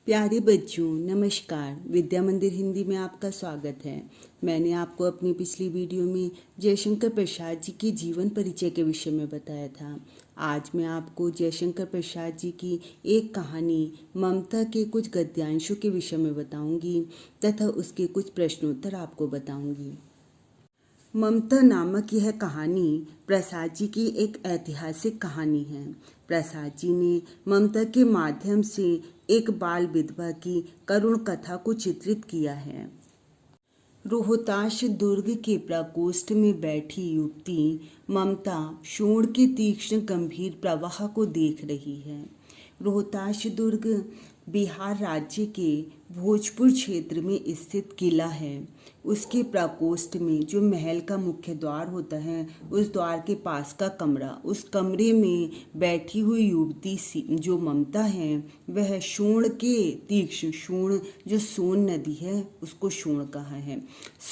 प्यारे बच्चों नमस्कार। विद्या मंदिर हिंदी में आपका स्वागत है। मैंने आपको अपनी पिछली वीडियो में जयशंकर प्रसाद जी के जीवन परिचय के विषय में बताया था। आज मैं आपको जयशंकर प्रसाद जी की एक कहानी ममता के कुछ गद्यांशों के विषय में बताऊंगी तथा उसके कुछ प्रश्नोत्तर आपको बताऊंगी। ममता नामक यह कहानी प्रसाद जी की एक ऐतिहासिक कहानी है। प्रसाद जी ने ममता के माध्यम से एक बाल विधवा की करुण कथा को चित्रित किया है। रोहताश दुर्ग के प्रकोष्ठ में बैठी युवती ममता शोण के तीक्ष्ण गंभीर प्रवाह को देख रही है। रोहताश दुर्ग बिहार राज्य के भोजपुर क्षेत्र में स्थित किला है। उसके प्रकोष्ठ में जो महल का मुख्य द्वार होता है उस द्वार के पास का कमरा, उस कमरे में बैठी हुई युवती जो ममता है वह शोण के तीक्ष्ण, शोण जो सोन नदी है उसको शोण कहा है,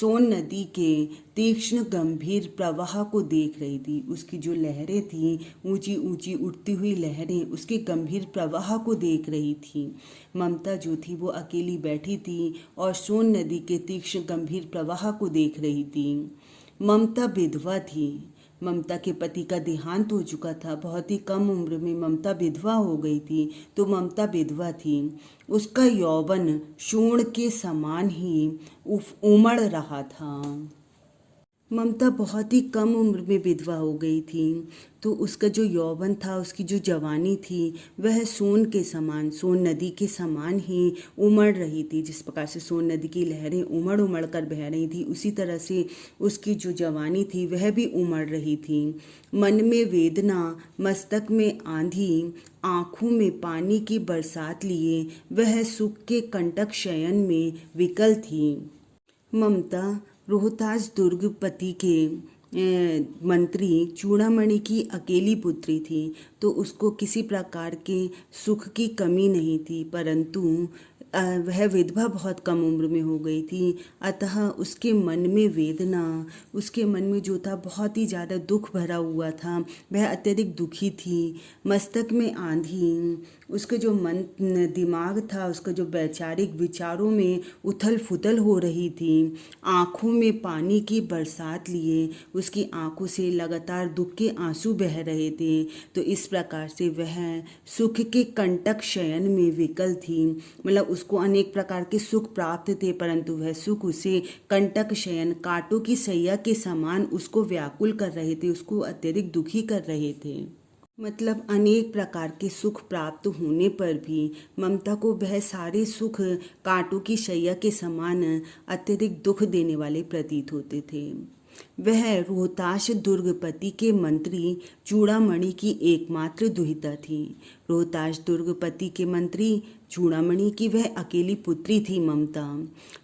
सोन नदी के तीक्ष्ण गंभीर प्रवाह को देख रही थी। उसकी जो लहरें थी, ऊंची ऊंची उठती हुई लहरें, उसके गंभीर प्रवाह को देख रही थी। ममता जो थी वो अकेली बैठी थी और सोन नदी के तीक्ष्ण गंभीर प्रवाह को देख रही थी। ममता विधवा थी। ममता के पति का देहांत हो चुका था। बहुत ही कम उम्र में ममता विधवा हो गई थी। तो ममता विधवा थी। उसका यौवन शोण के समान ही उमड़ रहा था। ममता बहुत ही कम उम्र में विधवा हो गई थी तो उसका जो यौवन था, उसकी जो जवानी थी वह सोन के समान, सोन नदी के समान ही उमड़ रही थी। जिस प्रकार से सोन नदी की लहरें उमड़ उमड़ कर बह रही थी उसी तरह से उसकी जो जवानी थी वह भी उमड़ रही थी। मन में वेदना, मस्तक में आंधी, आँखों में पानी की बरसात लिए वह सुख के कंटक शयन में विकल थी। ममता रोहतास दुर्गपति के मंत्री चूड़ामणि की अकेली पुत्री थी तो उसको किसी प्रकार के सुख की कमी नहीं थी, परंतु वह विधवा बहुत कम उम्र में हो गई थी। अतः उसके मन में वेदना, उसके मन में जो था बहुत ही ज़्यादा दुख भरा हुआ था। वह अत्यधिक दुखी थी। मस्तक में आंधी, उसके जो मन दिमाग था, उसका जो वैचारिक विचारों में उथल फुथल हो रही थी। आँखों में पानी की बरसात लिए उसकी आँखों से लगातार दुख के आंसू बह रहे थे। तो इस प्रकार से वह सुख के कंटक शयन में विकल थी। मतलब उसको अनेक प्रकार के सुख प्राप्त थे परंतु वह सुख उसे कंटक शयन, कांटों की सैया के समान उसको व्याकुल कर रहे थे, उसको अत्यधिक दुखी कर रहे थे। मतलब अनेक प्रकार के सुख प्राप्त होने पर भी ममता को वह सारे सुख कांटों की शैया के समान अत्यधिक दुख देने वाले प्रतीत होते थे। वह रोहताश दुर्गपति के मंत्री चूड़ामणि की एकमात्र दुहिता थी। रोहताश दुर्गपति के मंत्री चूड़ामणि की वह अकेली पुत्री थी ममता।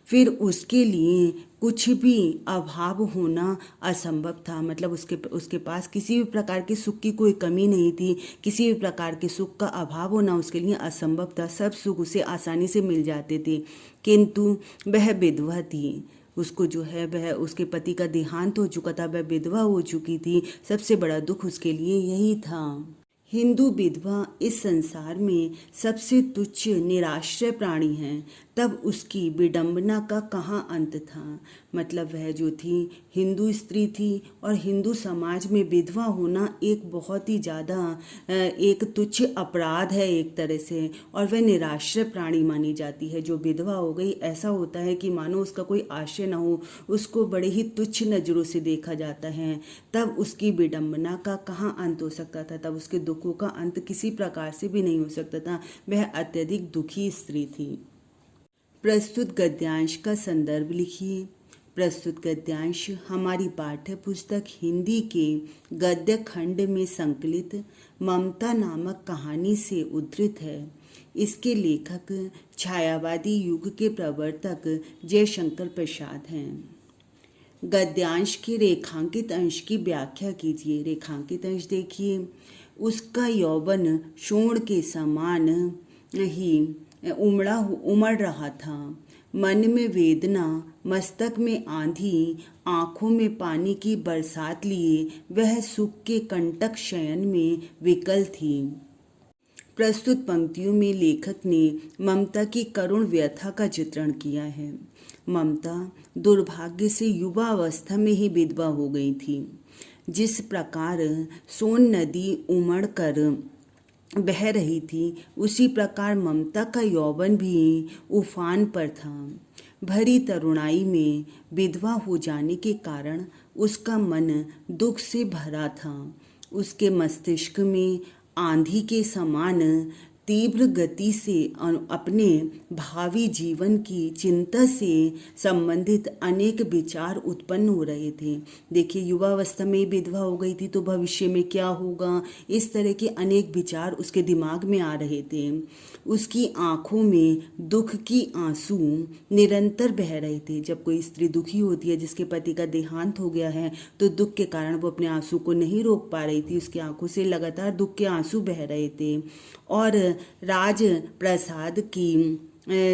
फिर उसके लिए कुछ भी अभाव होना असंभव था। मतलब उसके पास किसी भी प्रकार के सुख की कोई कमी नहीं थी। किसी भी प्रकार के सुख का अभाव होना उसके लिए असंभव था। सब सुख उसे आसानी से मिल जाते थे। किंतु वह विधवा थी। उसको जो है वह उसके पति का देहांत हो चुका था, वह विधवा हो चुकी थी। सबसे बड़ा दुख उसके लिए यही था। हिंदू विधवा इस संसार में सबसे तुच्छ निराश्रय प्राणी हैं, तब उसकी विडंबना का कहाँ अंत था। मतलब वह जो थी हिंदू स्त्री थी और हिंदू समाज में विधवा होना एक बहुत ही ज़्यादा एक तुच्छ अपराध है एक तरह से, और वह निराश्रय प्राणी मानी जाती है। जो विधवा हो गई ऐसा होता है कि मानो उसका कोई आश्रय न हो, उसको बड़े ही तुच्छ नज़रों से देखा जाता है। तब उसकी विडंबना का कहाँ अंत हो सकता था, तब उसके दुखों का अंत किसी प्रकार से भी नहीं हो सकता था। वह अत्यधिक दुखी स्त्री थी। प्रस्तुत गद्यांश का संदर्भ लिखिए। प्रस्तुत गद्यांश हमारी पाठ्य पुस्तक हिंदी के गद्य खंड में संकलित ममता नामक कहानी से उद्धृत है। इसके लेखक छायावादी युग के प्रवर्तक जयशंकर प्रसाद हैं। गद्यांश के रेखांकित अंश की व्याख्या कीजिए। रेखांकित अंश देखिए। उसका यौवन शोण के समान ही उमड़ रहा था। मन में वेदना, मस्तक में आंधी, आँखों में पानी की बरसात लिए वह सुख के कंटक शयन में विकल थी। प्रस्तुत पंक्तियों में लेखक ने ममता की करुण व्यथा का चित्रण किया है। ममता दुर्भाग्य से युवा अवस्था में ही विधवा हो गई थी। जिस प्रकार सोन नदी उमड़ कर बह रही थी, उसी प्रकार ममता का यौवन भी उफान पर था। भरी तरुणाई में विधवा हो जाने के कारण उसका मन दुख से भरा था। उसके मस्तिष्क में आंधी के समान तीव्र गति से अपने भावी जीवन की चिंता से संबंधित अनेक विचार उत्पन्न हो रहे थे। देखिए, युवावस्था में विधवा हो गई थी तो भविष्य में क्या होगा, इस तरह के अनेक विचार उसके दिमाग में आ रहे थे। उसकी आंखों में दुख की आंसू निरंतर बह रहे थे। जब कोई स्त्री दुखी होती है, जिसके पति का देहांत हो गया है, तो दुख के कारण वो अपने आंसू को नहीं रोक पा रही थी। उसकी आंखों से लगातार दुख के आंसू बह रहे थे और राज प्रसाद की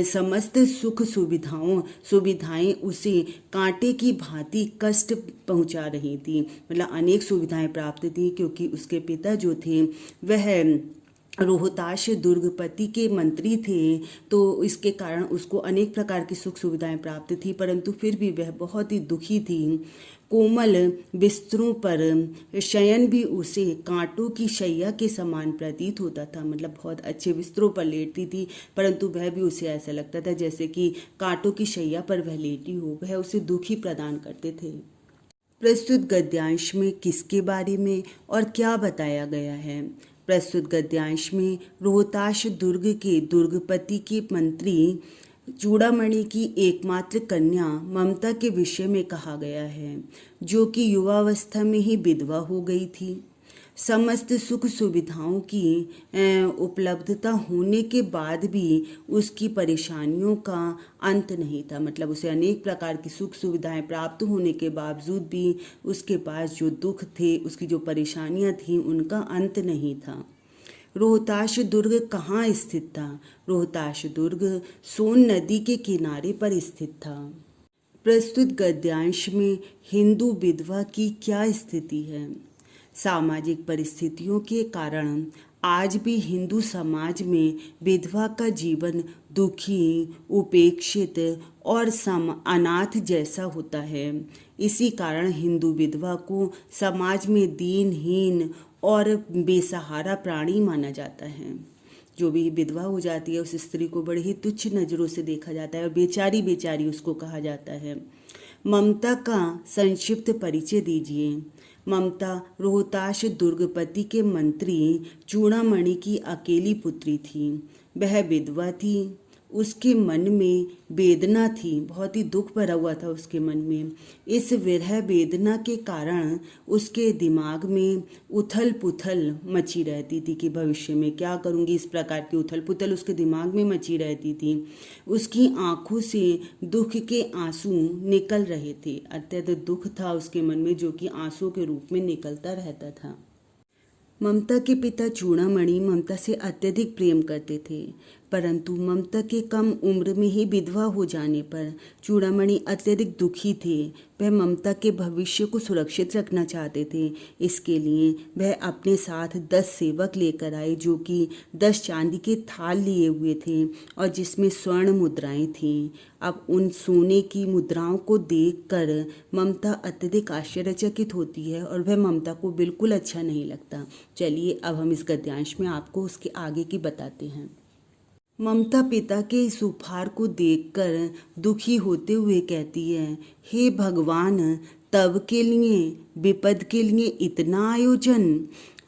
समस्त सुख सुविधाएं उसे कांटे की भांति कष्ट पहुंचा रही थी। मतलब अनेक सुविधाएं प्राप्त थी, क्योंकि उसके पिता जो थे वह रोहताश दुर्गपति के मंत्री थे, तो इसके कारण उसको अनेक प्रकार की सुख सुविधाएं प्राप्त थी, परंतु फिर भी वह बहुत ही दुखी थी। कोमल बिस्तरों पर शयन भी उसे कांटों की शैया के समान प्रतीत होता था। मतलब बहुत अच्छे बिस्तरों पर लेटती थी, परंतु वह भी उसे ऐसा लगता था जैसे कि कांटों की शैया पर वह लेटी हो। वह उसे दुख ही प्रदान करते थे। प्रस्तुत गद्यांश में किसके बारे में और क्या बताया गया है? प्रस्तुत गद्यांश में रोहताश दुर्ग के दुर्गपति के मंत्री चूड़ामणि की एकमात्र कन्या ममता के विषय में कहा गया है, जो कि युवावस्था में ही विधवा हो गई थी। समस्त सुख सुविधाओं की उपलब्धता होने के बाद भी उसकी परेशानियों का अंत नहीं था। मतलब उसे अनेक प्रकार की सुख सुविधाएं प्राप्त होने के बावजूद भी उसके पास जो दुख थे, उसकी जो परेशानियां थीं, उनका अंत नहीं था। रोहताश दुर्ग कहाँ स्थित था? रोहताश दुर्ग सोन नदी के किनारे पर स्थित था। प्रस्तुत गद्यांश में हिंदू विधवा की क्या स्थिति है? सामाजिक परिस्थितियों के कारण आज भी हिंदू समाज में विधवा का जीवन दुखी, उपेक्षित और अनाथ जैसा होता है। इसी कारण हिंदू विधवा को समाज में दीनहीन और बेसहारा प्राणी माना जाता है। जो भी विधवा हो जाती है, उस स्त्री को बड़े ही तुच्छ नज़रों से देखा जाता है और बेचारी बेचारी उसको कहा जाता है। ममता का संक्षिप्त परिचय दीजिए। ममता रोहताश दुर्गपति के मंत्री चूड़ामणि की अकेली पुत्री थी। वह विधवा थी। उसके मन में वेदना थी, बहुत ही दुख भरा हुआ था उसके मन में। इस विरह वेदना के कारण उसके दिमाग में उथल पुथल मची रहती थी कि भविष्य में क्या करूंगी। इस प्रकार की उथल पुथल उसके दिमाग में मची रहती थी। उसकी आंखों से दुख के आंसू निकल रहे थे। अत्यधिक दुख था उसके मन में, जो कि आंसू के रूप में निकलता रहता था। ममता के पिता चूड़ामणि ममता से अत्यधिक प्रेम करते थे, परंतु ममता के कम उम्र में ही विधवा हो जाने पर चूड़ामणि अत्यधिक दुखी थे। वह ममता के भविष्य को सुरक्षित रखना चाहते थे। इसके लिए वह अपने साथ 10 सेवक लेकर आए, जो कि 10 चांदी के थाल लिए हुए थे और जिसमें स्वर्ण मुद्राएं थीं। अब उन सोने की मुद्राओं को देखकर ममता अत्यधिक आश्चर्यचकित होती है और वह ममता को बिल्कुल अच्छा नहीं लगता। चलिए अब हम इस गद्यांश में आपको उसके आगे की बताते हैं। ममता पिता के इस उपहार को देखकर दुखी होते हुए कहती है, हे भगवान, तब के लिए विपद के लिए इतना आयोजन,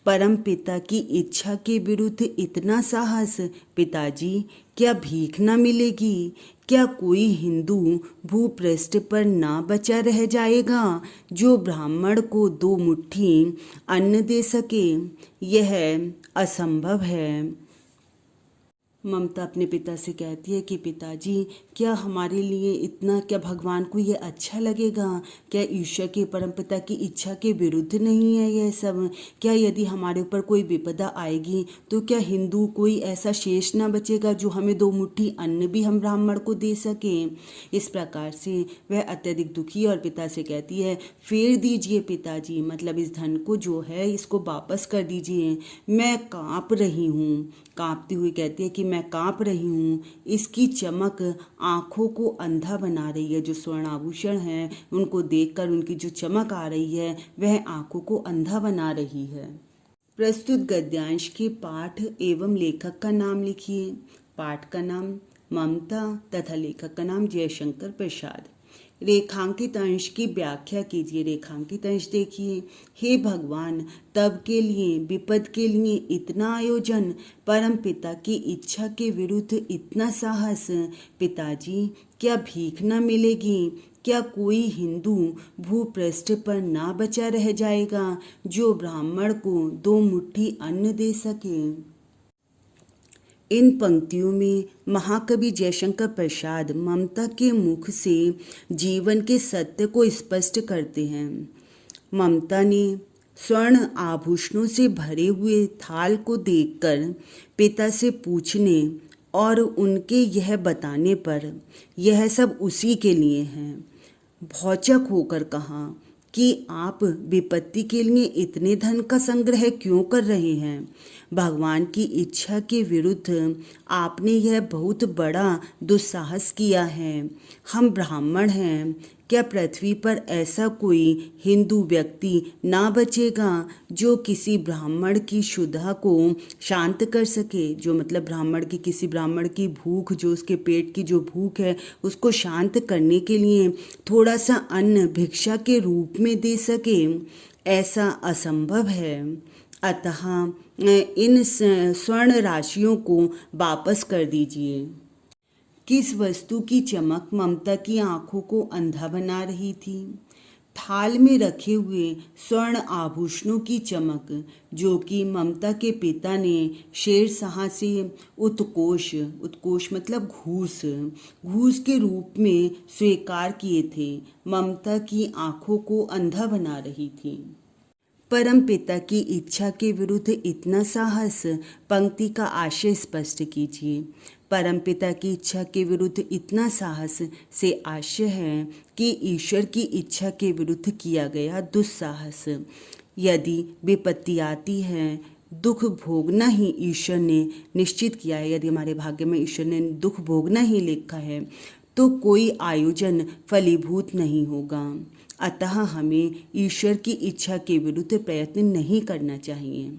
परम पिता की इच्छा के विरुद्ध इतना साहस। पिताजी, क्या भीख न मिलेगी? क्या कोई हिंदू भूपृष्ठ पर ना बचा रह जाएगा जो ब्राह्मण को 2 मुट्ठी अन्न दे सके? यह असंभव है। ममता अपने पिता से कहती है कि पिताजी, क्या हमारे लिए इतना, क्या भगवान को ये अच्छा लगेगा? क्या ईश्वर के परमपिता की इच्छा के विरुद्ध नहीं है यह सब? क्या यदि हमारे ऊपर कोई विपदा आएगी तो क्या हिंदू कोई ऐसा शेष ना बचेगा जो हमें 2 मुट्ठी अन्न भी हम ब्राह्मण को दे सकें? इस प्रकार से वह अत्यधिक दुखी और पिता से कहती है, फेर दीजिए पिताजी, मतलब इस धन को जो है इसको वापस कर दीजिए। मैं काँप रही हूँ, कांपती हुई कहती है कि मैं कांप रही हूँ। इसकी चमक आँखों को अंधा बना रही है। जो स्वर्ण आभूषण हैं उनको देखकर उनकी जो चमक आ रही है वह आँखों को अंधा बना रही है। प्रस्तुत गद्यांश के पाठ एवं लेखक का नाम लिखिए। पाठ का नाम ममता तथा लेखक का नाम जयशंकर प्रसाद। रेखांकित अंश की व्याख्या कीजिए। रेखांकित अंश देखिए। हे भगवान, तब के लिए विपद के लिए इतना आयोजन, परम पिता की इच्छा के विरुद्ध इतना साहस। पिताजी, क्या भीख न मिलेगी? क्या कोई हिंदू भूपृष्ठ पर ना बचा रह जाएगा जो ब्राह्मण को 2 मुट्ठी अन्न दे सके? इन पंक्तियों में महाकवि जयशंकर प्रसाद ममता के मुख से जीवन के सत्य को स्पष्ट करते हैं। ममता ने स्वर्ण आभूषणों से भरे हुए थाल को देखकर पिता से पूछने और उनके यह बताने पर यह सब उसी के लिए है, भौचक होकर कहा कि आप विपत्ति के लिए इतने धन का संग्रह क्यों कर रहे हैं? भगवान की इच्छा के विरुद्ध आपने यह बहुत बड़ा दुस्साहस किया है। हम ब्राह्मण हैं, क्या पृथ्वी पर ऐसा कोई हिंदू व्यक्ति ना बचेगा जो किसी ब्राह्मण की क्षुधा को शांत कर सके? जो मतलब किसी ब्राह्मण की भूख, जो उसके पेट की जो भूख है उसको शांत करने के लिए थोड़ा सा अन्न भिक्षा के रूप में दे सके? ऐसा असंभव है। अतः इन स्वर्ण राशियों को वापस कर दीजिए। किस वस्तु की चमक ममता की आंखों को अंधा बना रही थी? थाल में रखे हुए स्वर्ण आभूषणों की चमक, जो कि ममता के पिता ने शेरशाह से उत्कोष मतलब घूस के रूप में स्वीकार किए थे, ममता की आंखों को अंधा बना रही थी। परम पिता की इच्छा के विरुद्ध इतना साहस, पंक्ति का आशय स्पष्ट कीजिए। परम पिता की इच्छा के विरुद्ध इतना साहस से आशय है कि ईश्वर की इच्छा के विरुद्ध किया गया दुस्साहस। यदि विपत्ति आती है, दुख भोगना ही ईश्वर ने निश्चित किया है, यदि हमारे भाग्य में ईश्वर ने दुख भोगना ही लिखा है, तो कोई आयोजन फलीभूत नहीं होगा। अतः हमें ईश्वर की इच्छा के विरुद्ध प्रयत्न नहीं करना चाहिए।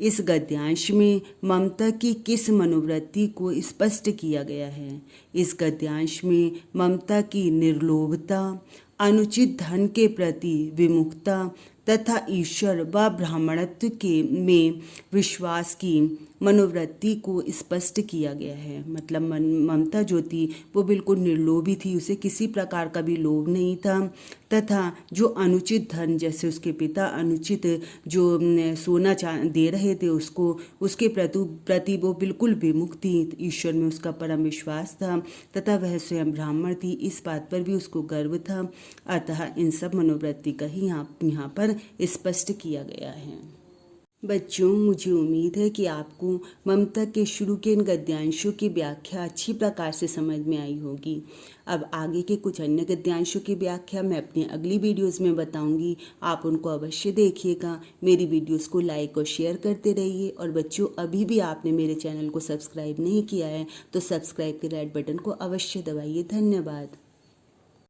इस गद्यांश में ममता की किस मनोवृत्ति को स्पष्ट किया गया है? इस गद्यांश में ममता की निर्लोभता, अनुचित धन के प्रति विमुखता तथा ईश्वर व ब्राह्मणत्व में विश्वास की मनोवृत्ति को स्पष्ट किया गया है। मतलब ममता जो थी वो बिल्कुल निर्लोभी थी, उसे किसी प्रकार का भी लोभ नहीं था, तथा जो अनुचित धन, जैसे उसके पिता अनुचित जो सोना दे रहे थे उसको, उसके प्रति वो बिल्कुल विमुख थी। ईश्वर में उसका परम विश्वास था तथा वह स्वयं ब्राह्मण थी, इस बात पर भी उसको गर्व था। अतः इन सब मनोवृत्ति का ही यहाँ पर स्पष्ट किया गया है। बच्चों, मुझे उम्मीद है कि आपको ममता के शुरू के इन गद्यांशों की व्याख्या अच्छी प्रकार से समझ में आई होगी। अब आगे के कुछ अन्य गद्यांशों की व्याख्या मैं अपनी अगली वीडियोस में बताऊंगी, आप उनको अवश्य देखिएगा। मेरी वीडियोस को लाइक और शेयर करते रहिए। और बच्चों, अभी भी आपने मेरे चैनल को सब्सक्राइब नहीं किया है तो सब्सक्राइब के रेड बटन को अवश्य दबाइए। धन्यवाद।